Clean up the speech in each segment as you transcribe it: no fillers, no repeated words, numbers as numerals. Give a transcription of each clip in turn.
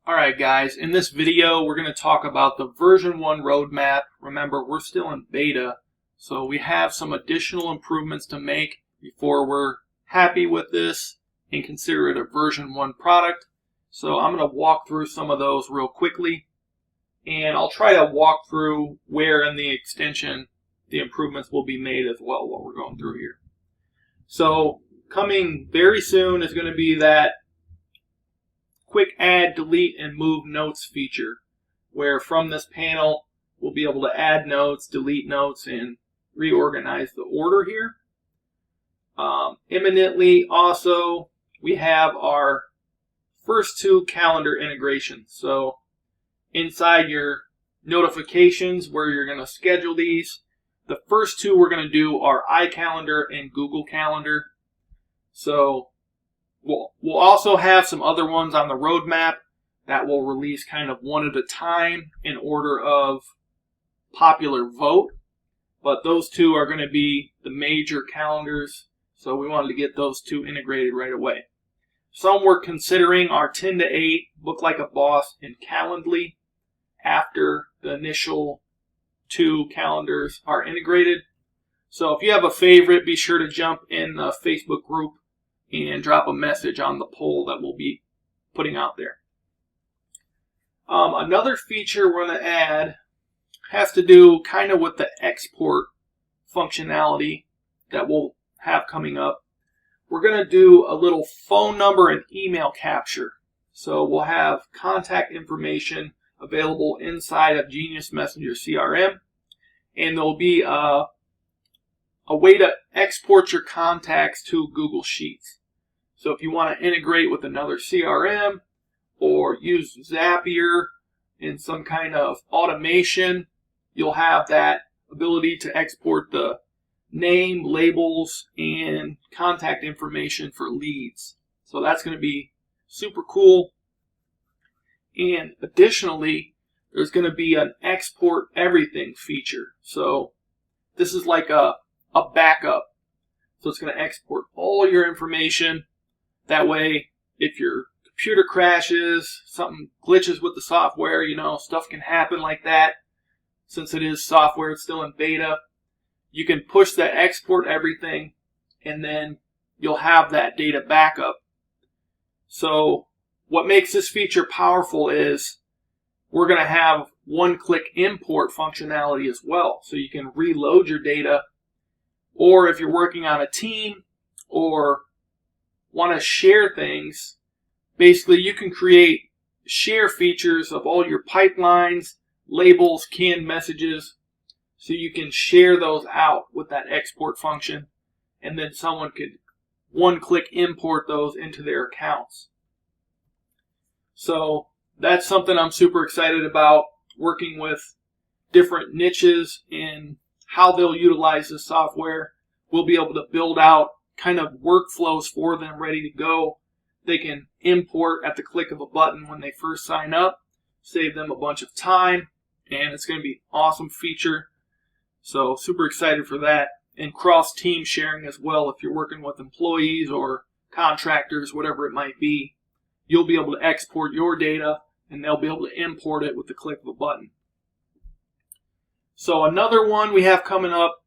Alright guys, in this video we're going to talk about the version 1 roadmap. Remember, we're still in beta, so we have some additional improvements to make before we're happy with this and consider it a version 1 product. So I'm going to walk through some of those real quickly, and I'll try to walk through where in the extension the improvements will be made as well while we're going through here. So coming very soon is going to be that quick add, delete, and move notes feature, where from this panel we'll be able to add notes, delete notes, and reorganize the order here. Imminently also, we have our first 2 calendar integrations. So inside your notifications where you're going to schedule these, the first 2 we're going to do are iCalendar and Google Calendar. So We'll also have some other ones on the roadmap that will release kind of one at a time in order of popular vote. But those 2 are going to be the major calendars, so we wanted to get those 2 integrated right away. Some we're considering are 10 to 8, Book Like a Boss, and Calendly after the initial 2 calendars are integrated. So if you have a favorite, be sure to jump in the Facebook group and drop a message on the poll that we'll be putting out there. Another feature we're going to add has to do kind of with the export functionality that we'll have coming up. We're going to do a little phone number and email capture. So we'll have contact information available inside of Genius Messenger CRM, and there'll be a way to export your contacts to Google Sheets. So if you want to integrate with another CRM or use Zapier in some kind of automation, you'll have that ability to export the name, labels, and contact information for leads. So that's going to be super cool. And additionally, there's going to be an export everything feature. So this is like a backup. So it's going to export all your information. That way, if your computer crashes, something glitches with the software, stuff can happen like that. Since it is software, it's still in beta. You can push that export everything, and then you'll have that data backup. So what makes this feature powerful is we're going to have one-click import functionality as well. So you can reload your data, or if you're working on a team or want to share things, basically you can create share features of all your pipelines, labels, canned messages, so you can share those out with that export function, and then someone could one-click import those into their accounts. So that's something I'm super excited about, working with different niches in how they'll utilize this software. We'll be able to build out kind of workflows for them ready to go. They can import at the click of a button when they first sign up, save them a bunch of time, and it's going to be an awesome feature. So super excited for that. And cross-team sharing as well. If you're working with employees or contractors, whatever it might be, you'll be able to export your data and they'll be able to import it with the click of a button. So another one we have coming up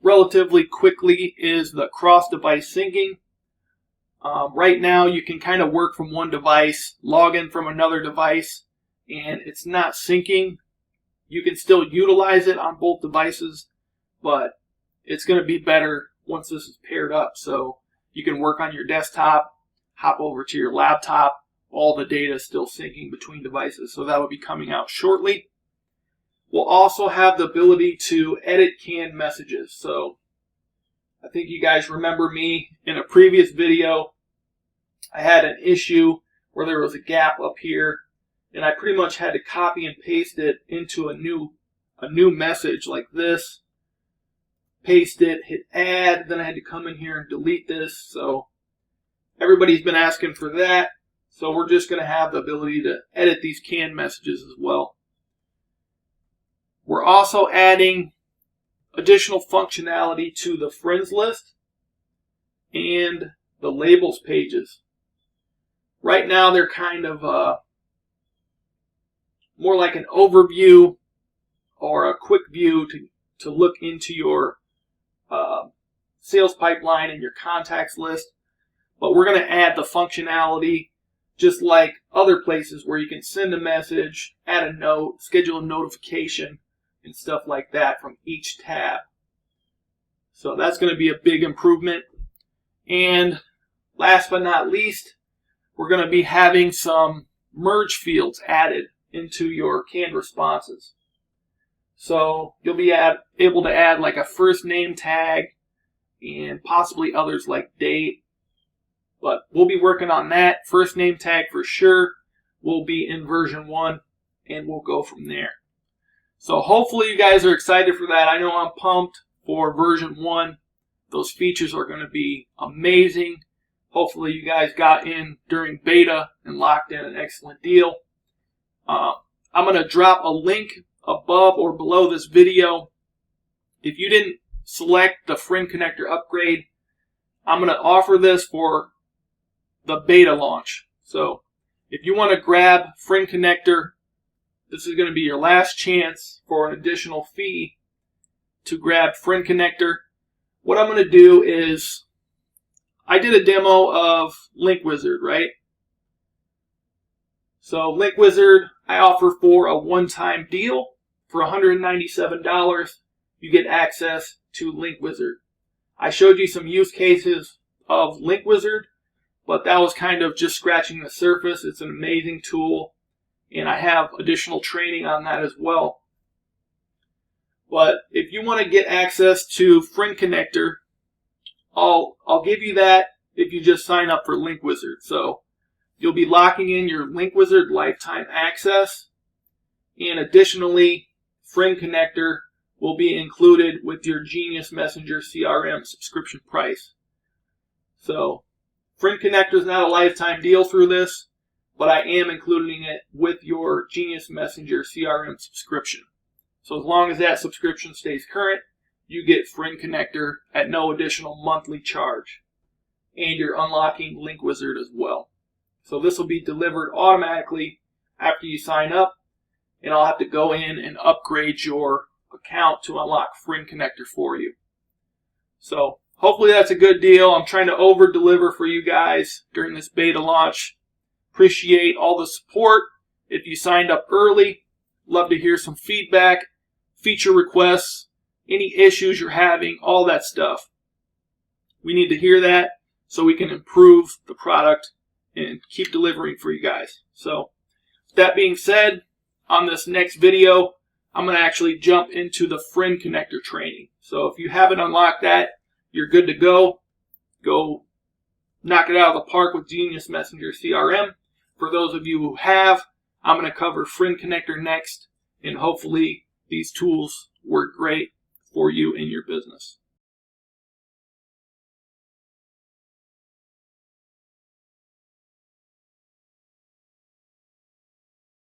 relatively quickly is the cross-device syncing. Right now you can kind of work from one device, log in from another device, and it's not syncing. You can still utilize it on both devices, but it's going to be better once this is paired up. So you can work on your desktop, hop over to your laptop, all the data is still syncing between devices. So that will be coming out shortly. We'll also have the ability to edit canned messages. So I think you guys remember me in a previous video, I had an issue where there was a gap up here, and I pretty much had to copy and paste it into a new message like this. Paste it, hit add, then I had to come in here and delete this. So everybody's been asking for that. So we're just going to have the ability to edit these canned messages as well. We're also adding additional functionality to the friends list and the labels pages. Right now they're kind of more like an overview or a quick view to look into your sales pipeline and your contacts list. But we're going to add the functionality just like other places where you can send a message, add a note, schedule a notification, and stuff like that from each tab. So that's going to be a big improvement. And last but not least, we're going to be having some merge fields added into your canned responses. So you'll be able to add like a first name tag and possibly others like date. But we'll be working on that. First name tag for sure will be in version 1, and we'll go from there. So hopefully you guys are excited for that. I know I'm pumped for version 1. Those features are going to be amazing. Hopefully you guys got in during beta and locked in an excellent deal. I'm going to drop a link above or below this video. If you didn't select the Friend Connector upgrade, I'm going to offer this for the beta launch. So if you want to grab Friend Connector, this is going to be your last chance for an additional fee to grab Friend Connector. What I'm going to do is, I did a demo of Link Wizard, right? So Link Wizard, I offer for a one-time deal. For $197, you get access to Link Wizard. I showed you some use cases of Link Wizard, but that was kind of just scratching the surface. It's an amazing tool, and I have additional training on that as well. But if you want to get access to Friend Connector, I'll give you that if you just sign up for Link Wizard. So you'll be locking in your Link Wizard lifetime access, and additionally, Friend Connector will be included with your Genius Messenger CRM subscription price. So Friend Connector is not a lifetime deal through this, but I am including it with your Genius Messenger CRM subscription. So as long as that subscription stays current, you get Friend Connector at no additional monthly charge. And you're unlocking Link Wizard as well. So this will be delivered automatically after you sign up, and I'll have to go in and upgrade your account to unlock Friend Connector for you. So hopefully that's a good deal. I'm trying to over-deliver for you guys during this beta launch. Appreciate all the support. If you signed up early, love to hear some feedback, feature requests, any issues you're having, all that stuff. We need to hear that so we can improve the product and keep delivering for you guys. So that being said, on this next video, I'm going to actually jump into the Friend Connector training. So if you haven't unlocked that, you're good to go. Go knock it out of the park with Genius Messenger CRM. For those of you who have, I'm going to cover Friend Connector next, and hopefully these tools work great for you in your business.